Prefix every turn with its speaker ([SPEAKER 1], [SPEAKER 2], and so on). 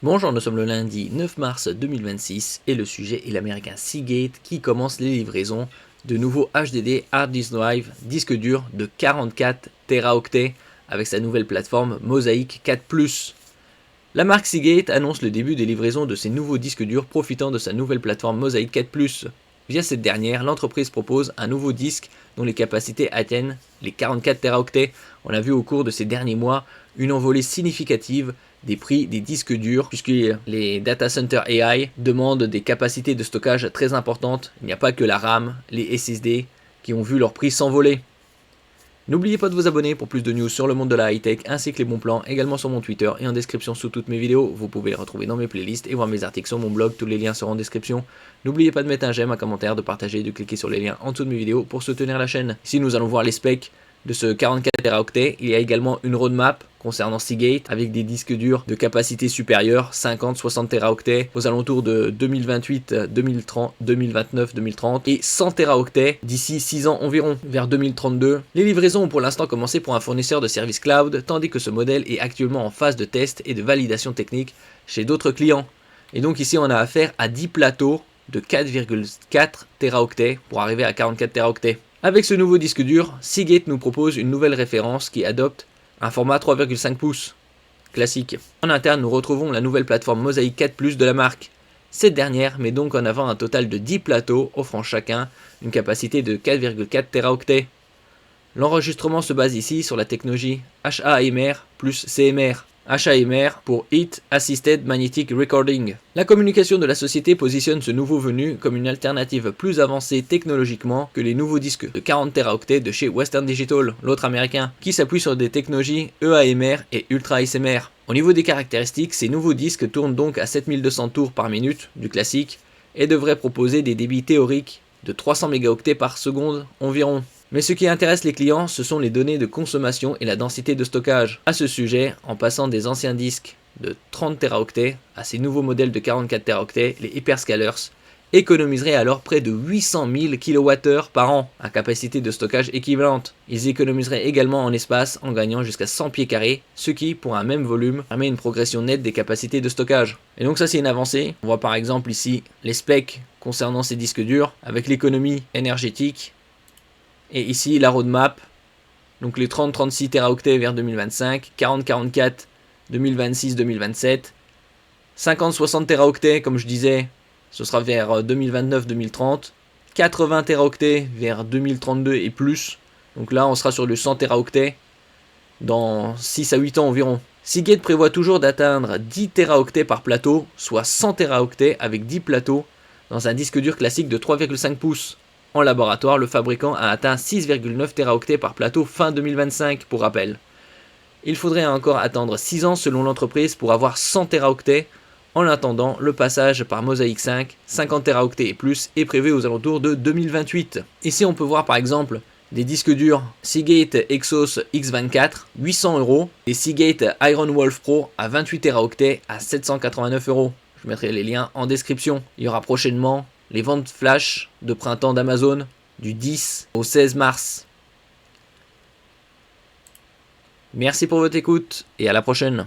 [SPEAKER 1] Bonjour, nous sommes le lundi 9 mars 2026 et le sujet est l'américain Seagate qui commence les livraisons de nouveaux HDD Hard Disk Drive disque dur de 44 Teraoctets avec sa nouvelle plateforme Mosaic 4+. La marque Seagate annonce le début des livraisons de ses nouveaux disques durs profitant de sa nouvelle plateforme Mosaic 4+. Via cette dernière, l'entreprise propose un nouveau disque dont les capacités atteignent les 44 Teraoctets. On a vu au cours de ces derniers mois une envolée significative des prix des disques durs, puisque les data center AI demandent des capacités de stockage très importantes. Il n'y a pas que la RAM, les SSD qui ont vu leur prix s'envoler. N'oubliez pas de vous abonner pour plus de news sur le monde de la high-tech ainsi que les bons plans, également sur mon Twitter et en description sous toutes mes vidéos. Vous pouvez les retrouver dans mes playlists et voir mes articles sur mon blog, tous les liens seront en description. N'oubliez pas de mettre un j'aime, un commentaire, de partager et de cliquer sur les liens en dessous de mes vidéos pour soutenir la chaîne. Ici nous allons voir les specs de ce 44 Teraoctets. Il y a également une roadmap concernant Seagate avec des disques durs de capacité supérieure, 50-60 Teraoctets aux alentours de 2028, 2030, 2029, 2030 et 100 Teraoctets d'ici 6 ans environ, vers 2032. Les livraisons ont pour l'instant commencé pour un fournisseur de services cloud, tandis que ce modèle est actuellement en phase de test et de validation technique chez d'autres clients. Et donc ici on a affaire à 10 plateaux de 4,4 Teraoctets pour arriver à 44 Teraoctets. Avec ce nouveau disque dur, Seagate nous propose une nouvelle référence qui adopte un format 3,5 pouces, classique. En interne, nous retrouvons la nouvelle plateforme Mosaic 4+ de la marque. Cette dernière met donc en avant un total de 10 plateaux, offrant chacun une capacité de 4,4 Teraoctets. L'enregistrement se base ici sur la technologie HAMR plus CMR. HAMR pour Heat Assisted Magnetic Recording. La communication de la société positionne ce nouveau venu comme une alternative plus avancée technologiquement que les nouveaux disques de 40 Teraoctets de chez Western Digital, l'autre américain, qui s'appuie sur des technologies EAMR et Ultra SMR. Au niveau des caractéristiques, ces nouveaux disques tournent donc à 7200 tours par minute, du classique, et devraient proposer des débits théoriques de 300 mégaoctets par seconde environ. Mais ce qui intéresse les clients, ce sont les données de consommation et la densité de stockage. À ce sujet, en passant des anciens disques de 30 Teraoctets à ces nouveaux modèles de 44 Teraoctets, les hyperscalers économiseraient alors près de 800 000 kWh par an à capacité de stockage équivalente. Ils économiseraient également en espace en gagnant jusqu'à 100 pieds carrés, ce qui, pour un même volume, permet une progression nette des capacités de stockage. Et donc ça c'est une avancée. On voit par exemple ici les specs concernant ces disques durs avec l'économie énergétique. Et ici la roadmap, donc les 30-36 Teraoctets vers 2025, 40-44 2026-2027, 50-60 Teraoctets comme je disais, ce sera vers 2029-2030, 80 Teraoctets vers 2032 et plus, donc là on sera sur le 100 Teraoctets dans 6 à 8 ans environ. Seagate prévoit toujours d'atteindre 10 Teraoctets par plateau, soit 100 Teraoctets avec 10 plateaux dans un disque dur classique de 3,5 pouces. En laboratoire, le fabricant a atteint 6,9 Teraoctets par plateau fin 2025 pour rappel. Il faudrait encore attendre 6 ans selon l'entreprise pour avoir 100 Teraoctets. En attendant, le passage par Mosaic 5, 50 Teraoctets et plus, est prévu aux alentours de 2028. Ici on peut voir par exemple des disques durs Seagate Exos X24, 800 €, et Seagate Iron Wolf Pro à 28 Teraoctets à 789 €. Je mettrai les liens en description. Il y aura prochainement les ventes flash de printemps d'Amazon du 10 au 16 mars. Merci pour votre écoute et à la prochaine.